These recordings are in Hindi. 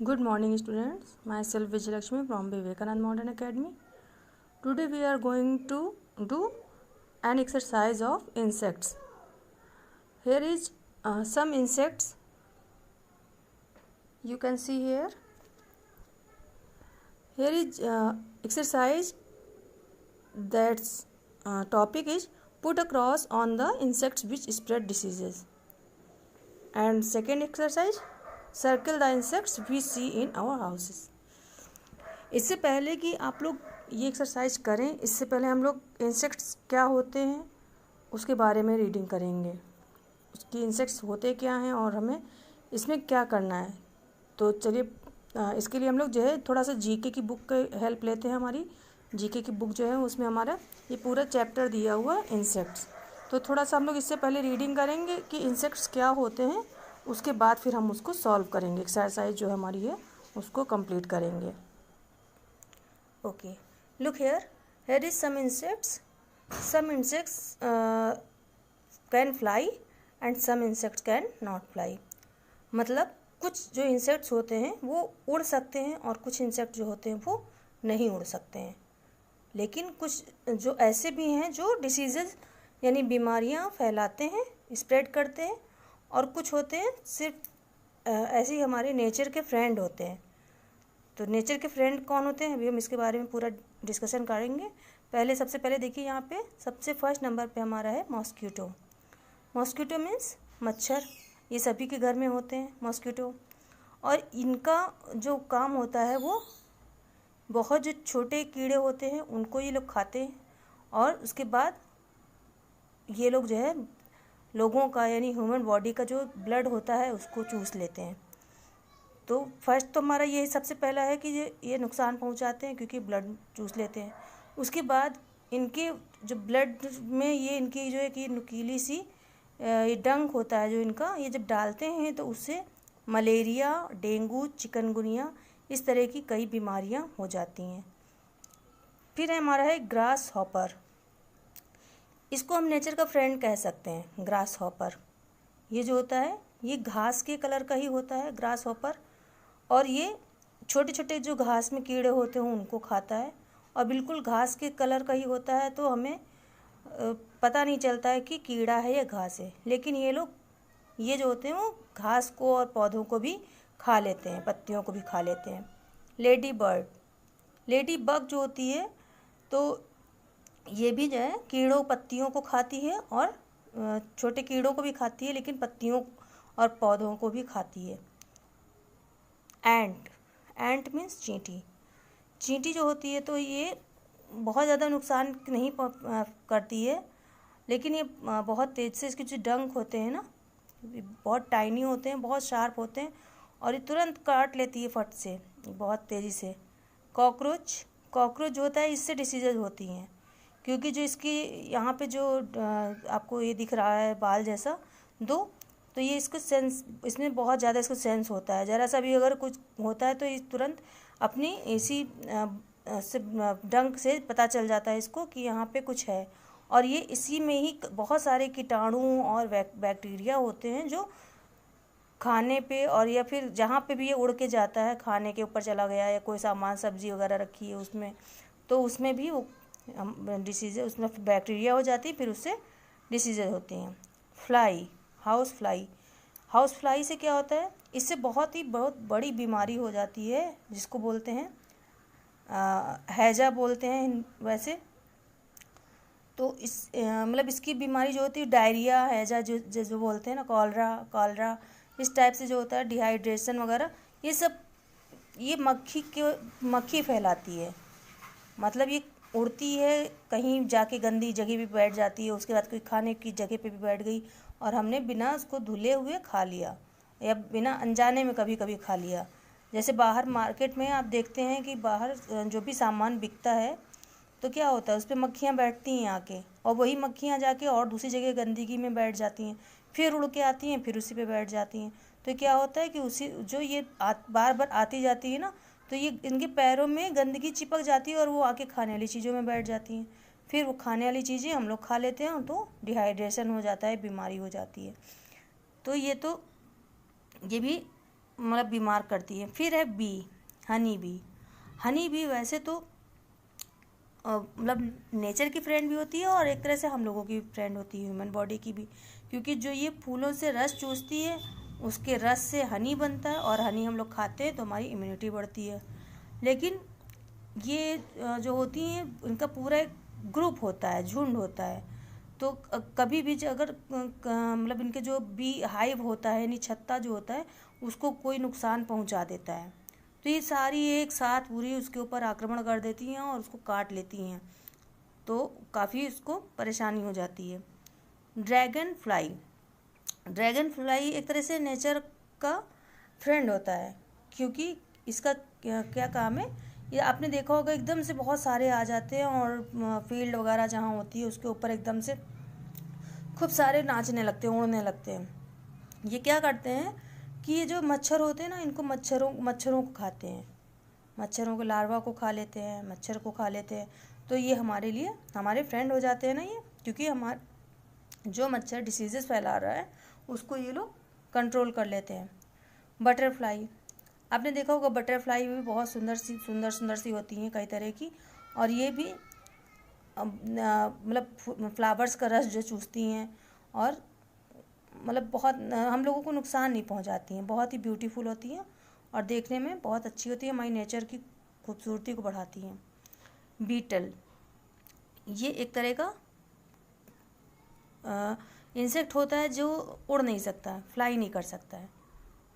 Good morning, students. Myself Vijayalakshmi from Vivekanand Modern Academy. Today we are going to do an exercise of insects. Here is some insects. You can see here. Here is exercise that's topic is put a cross on the insects which spread diseases. And second exercise, circle the insects we see in our houses. इससे पहले कि आप लोग ये एक्सरसाइज करें, इससे पहले हम लोग इंसेक्ट्स क्या होते हैं उसके बारे में रीडिंग करेंगे। उसकी इंसेक्ट्स होते क्या हैं और हमें इसमें क्या करना है। तो चलिए इसके लिए हम लोग जो है थोड़ा सा जीके की बुक का हेल्प लेते हैं। हमारी जीके की बुक जो है उसमें हमारा ये पूरा चैप्टर दिया हुआ है इंसेक्ट्स। तो थोड़ा सा हम लोग इससे पहले रीडिंग करेंगे कि इंसेक्ट्स क्या होते हैं, उसके बाद फिर हम उसको सॉल्व करेंगे। एक्सरसाइज जो हमारी है उसको कंप्लीट करेंगे। Okay, look here is some insects can fly and some insects can not fly. मतलब कुछ जो इंसेक्ट्स होते हैं वो उड़ सकते हैं और कुछ इंसेक्ट जो होते हैं वो नहीं उड़ सकते हैं। लेकिन कुछ जो ऐसे भी हैं जो डिसीजेज यानी बीमारियां फैलाते हैं, स्प्रेड करते हैं, और कुछ होते हैं सिर्फ ऐसे ही हमारे नेचर के फ्रेंड होते हैं। तो नेचर के फ्रेंड कौन होते हैं अभी हम इसके बारे में पूरा डिस्कशन करेंगे। सबसे पहले देखिए यहाँ पे सबसे फर्स्ट नंबर पे हमारा है मॉस्किटो। मॉस्किटो मीन्स मच्छर। ये सभी के घर में होते हैं मॉस्किटो, और इनका जो काम होता है वो बहुत जो छोटे कीड़े होते हैं उनको ये लोग खाते हैं, और उसके बाद ये लोग जो है लोगों का यानी ह्यूमन बॉडी का जो ब्लड होता है उसको चूस लेते हैं। तो फर्स्ट तो हमारा ये सबसे पहला है कि ये नुकसान पहुंचाते हैं क्योंकि ब्लड चूस लेते हैं। उसके बाद इनके जो ब्लड में ये इनकी जो है कि नुकीली सी ये डंक होता है जो इनका, ये जब डालते हैं तो उससे मलेरिया, डेंगू, चिकनगुनिया इस तरह की कई बीमारियां हो जाती हैं। फिर हमारा है ग्रास हॉपर। इसको हम नेचर का फ्रेंड कह सकते हैं। ग्रास हॉपर ये जो होता है ये घास के कलर का ही होता है ग्रास हॉपर, और ये छोटे छोटे जो घास में कीड़े होते हैं उनको खाता है, और बिल्कुल घास के कलर का ही होता है। तो हमें पता नहीं चलता है कि कीड़ा है या घास है। लेकिन ये जो होते हैं वो घास को और पौधों को भी खा लेते हैं, पत्तियों को भी खा लेते हैं। लेडी बग जो होती है तो ये भी जो है कीड़ों पत्तियों को खाती है, और छोटे कीड़ों को भी खाती है, लेकिन पत्तियों और पौधों को भी खाती है। एंट मीन्स चींटी जो होती है तो ये बहुत ज़्यादा नुकसान नहीं करती है, लेकिन ये बहुत तेज़ से इसके जो डंक होते हैं ना बहुत टाइनी होते हैं, बहुत शार्प होते हैं, और ये तुरंत काट लेती है फट से बहुत तेज़ी से। कॉकरोच जो होता है इससे डिसीजेज होती हैं, क्योंकि जो इसकी यहाँ पे जो आपको ये दिख रहा है बाल जैसा तो ये इसको सेंस, इसमें बहुत ज़्यादा इसको सेंस होता है। ज़रा सा भी अगर कुछ होता है तो ये तुरंत अपनी इसी से डंक से पता चल जाता है इसको कि यहाँ पे कुछ है, और ये इसी में ही बहुत सारे कीटाणु और बैक्टीरिया होते हैं जो खाने पे और या फिर जहाँ पे भी ये उड़ के जाता है, खाने के ऊपर चला गया या कोई सामान सब्जी वगैरह रखी है उसमें, तो उसमें भी वो डिसीज़ उसमें बैक्टीरिया हो जाती है, फिर उससे डिसीज़ होती हैं। हाउस फ्लाई से क्या होता है, इससे बहुत बड़ी बीमारी हो जाती है जिसको बोलते हैं हैजा बोलते हैं वैसे। तो मतलब इसकी बीमारी जो होती है डायरिया, हैजा जो बोलते हैं ना, कॉलरा इस टाइप से जो होता है, डिहाइड्रेशन वगैरह, ये सब ये मक्खी फैलाती है। मतलब ये उड़ती है, कहीं जाके गंदी जगह पे बैठ जाती है, उसके बाद कोई खाने की जगह पे भी बैठ गई और हमने बिना उसको धुले हुए खा लिया या बिना अनजाने में कभी कभी खा लिया। जैसे बाहर मार्केट में आप देखते हैं कि बाहर जो भी सामान बिकता है तो क्या होता है उस पर मक्खियाँ बैठती हैं आके, और वही मक्खियाँ जाके और दूसरी जगह गंदगी में बैठ जाती हैं, फिर उड़ के आती हैं, फिर उसी पे बैठ जाती हैं। तो क्या होता है कि उसी जो ये बार बार आती जाती है ना, तो ये इनके पैरों में गंदगी चिपक जाती है और वो आके खाने वाली चीज़ों में बैठ जाती हैं, फिर वो खाने वाली चीज़ें हम लोग खा लेते हैं तो डिहाइड्रेशन हो जाता है, बीमारी हो जाती है। तो ये भी मतलब बीमार करती है। फिर है bee, honey bee. Honey bee वैसे तो मतलब नेचर की फ्रेंड भी होती है और एक तरह से हम लोगों की फ्रेंड होती है, ह्यूमन बॉडी की भी, क्योंकि जो ये फूलों से रस चूसती है उसके रस से हनी बनता है और हनी हम लोग खाते हैं तो हमारी इम्यूनिटी बढ़ती है। लेकिन ये जो होती हैं इनका पूरा एक ग्रुप होता है, झुंड होता है, तो कभी भी अगर मतलब इनके जो बी हाइव होता है यानी छत्ता जो होता है उसको कोई नुकसान पहुंचा देता है तो ये सारी एक साथ पूरी उसके ऊपर आक्रमण कर देती हैं और उसको काट लेती हैं, तो काफ़ी उसको परेशानी हो जाती है। ड्रैगन फ्लाई, ड्रैगन फ्लाई एक तरह से नेचर का फ्रेंड होता है, क्योंकि इसका क्या काम है, ये आपने देखा होगा एकदम से बहुत सारे आ जाते हैं और फील्ड वगैरह जहाँ होती है उसके ऊपर एकदम से खूब सारे नाचने लगते हैं, उड़ने लगते हैं। ये क्या करते हैं कि ये जो मच्छर होते हैं ना, इनको मच्छरों को खाते हैं, मच्छरों के लार्वा को खा लेते हैं, मच्छर को खा लेते हैं, तो ये हमारे लिए हमारे फ्रेंड हो जाते हैं ना ये, क्योंकि हमारे जो मच्छर डिसीजेस फैला रहा है उसको ये लोग कंट्रोल कर लेते हैं। बटरफ्लाई, आपने देखा होगा बटरफ्लाई भी बहुत सुंदर सी होती हैं कई तरह की, और ये भी मतलब फ्लावर्स का रस जो चूसती हैं और मतलब बहुत हम लोगों को नुकसान नहीं पहुंचाती हैं, बहुत ही ब्यूटीफुल होती हैं और देखने में बहुत अच्छी होती है, हमारी नेचर की खूबसूरती को बढ़ाती हैं। बीटल, ये एक तरह का इंसेक्ट होता है जो उड़ नहीं सकता है, फ्लाई नहीं कर सकता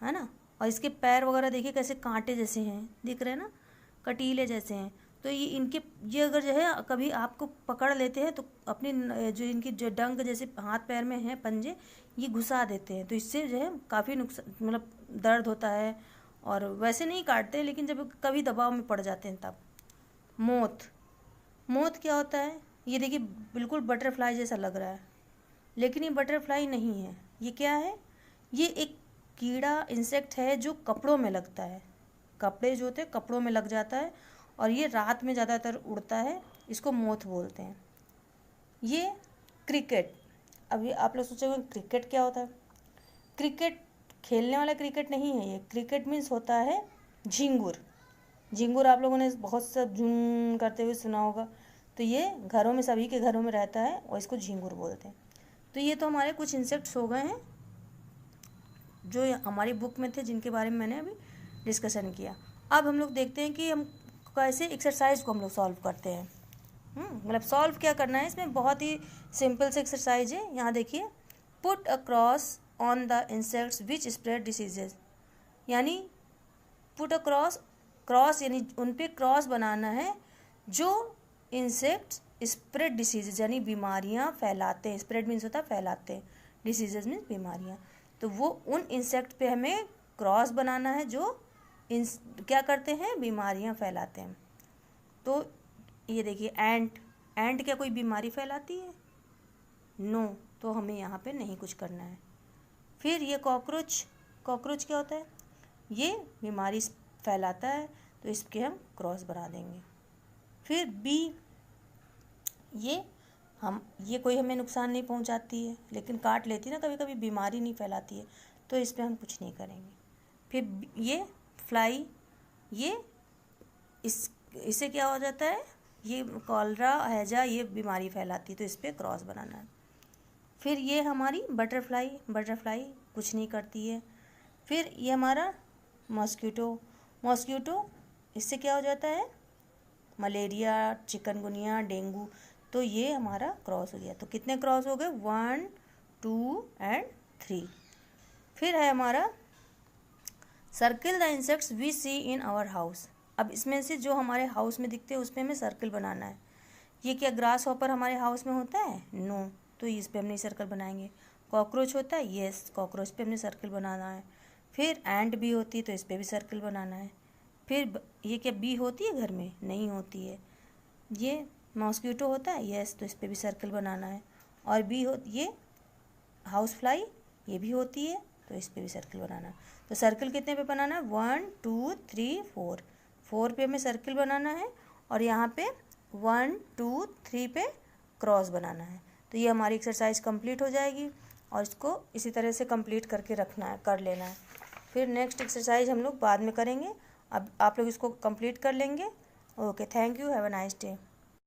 है ना, और इसके पैर वगैरह देखिए कैसे कांटे जैसे हैं, दिख रहे हैं ना, कटीले जैसे हैं, तो ये अगर जो है कभी आपको पकड़ लेते हैं तो अपनी जो इनकी जो डंक जैसे हाथ पैर में हैं पंजे, ये घुसा देते हैं, तो इससे जो है काफ़ी नुकसान मतलब दर्द होता है, और वैसे नहीं काटते लेकिन जब कभी दबाव में पड़ जाते हैं तब। मोथ क्या होता है, ये देखिए बिल्कुल बटरफ्लाई जैसा लग रहा है, लेकिन ये बटरफ्लाई नहीं है, ये क्या है, ये एक कीड़ा इंसेक्ट है जो कपड़ों में लगता है, कपड़े जो होते हैं कपड़ों में लग जाता है और ये रात में ज़्यादातर उड़ता है, इसको मोथ बोलते हैं। ये क्रिकेट, अभी आप लोग सोचेंगे क्रिकेट क्या होता है, क्रिकेट खेलने वाला क्रिकेट नहीं है, ये क्रिकेट मीन्स होता है झिंगुर। झिंगुर आप लोगों ने बहुत सब झुन करते हुए सुना होगा, तो ये घरों में सभी के घरों में रहता है और इसको झिंगुर बोलते हैं। तो ये तो हमारे कुछ इंसेक्ट्स हो गए हैं जो हमारी बुक में थे, जिनके बारे में मैंने अभी डिस्कशन किया। अब हम लोग देखते हैं कि हम कैसे एक्सरसाइज को हम लोग सॉल्व करते हैं। मतलब सॉल्व क्या करना है, इसमें बहुत ही सिंपल से एक्सरसाइज है। यहाँ देखिए, put a cross on the insects which spread diseases, यानी पुट अ क्रॉस यानी उन पे क्रॉस बनाना है जो इंसेक्ट्स स्प्रेड डिसीजेज यानी बीमारियाँ फैलाते हैं। स्प्रेड मीन्स होता है फैलाते हैं, डिसीजेज मीन्स बीमारियाँ, तो वो उन इंसेक्ट पे हमें क्रॉस बनाना है जो क्या करते हैं, बीमारियाँ फैलाते हैं। तो ये देखिए एंट क्या कोई बीमारी फैलाती है, नो, तो हमें यहाँ पे नहीं कुछ करना है। फिर ये कॉकरोच क्या होता है, ये बीमारी फैलाता है, तो इसके हम क्रॉस बना देंगे। फिर बी, ये कोई हमें नुकसान नहीं पहुंचाती है लेकिन काट लेती है ना कभी कभी, बीमारी नहीं फैलाती है, तो इस पर हम कुछ नहीं करेंगे। फिर ये फ्लाई, ये इससे क्या हो जाता है, ये कॉलरा हैजा ये बीमारी फैलाती है, तो इस पर क्रॉस बनाना है। फिर ये हमारी बटरफ्लाई कुछ नहीं करती है। फिर ये हमारा मॉस्किटो, इससे क्या हो जाता है, मलेरिया, चिकनगुनिया, डेंगू, तो ये हमारा क्रॉस हो गया। तो कितने क्रॉस हो गए, 1 2 और 3। फिर है हमारा circle the insects we see in our house. अब इसमें से जो हमारे हाउस में दिखते हैं उस पर हमें सर्किल बनाना है। ये क्या ग्रास हॉपर हमारे हाउस में होता है, नो, तो इस पर हम नहीं सर्कल बनाएंगे। कॉकरोच होता है, येस, कॉकरोच पे हमने सर्किल बनाना है। फिर एंट भी होती है तो इस पर भी सर्किल बनाना है। फिर ये क्या बी होती है घर में, नहीं होती है। ये मॉस्किटो होता है, यस, तो इस पर भी सर्कल बनाना है। और ये हाउस फ्लाई, ये भी होती है, तो इस पर भी सर्कल बनाना है। तो सर्कल कितने पे बनाना है, 1 2 3 4 पे हमें सर्कल बनाना है, और यहाँ पे 1 2 3 पे क्रॉस बनाना है। तो ये हमारी एक्सरसाइज कंप्लीट हो जाएगी, और इसको इसी तरह से कंप्लीट करके कर लेना है। फिर नेक्स्ट एक्सरसाइज हम लोग बाद में करेंगे। अब आप लोग इसको कंप्लीट कर लेंगे। Okay, thank you, have a nice day.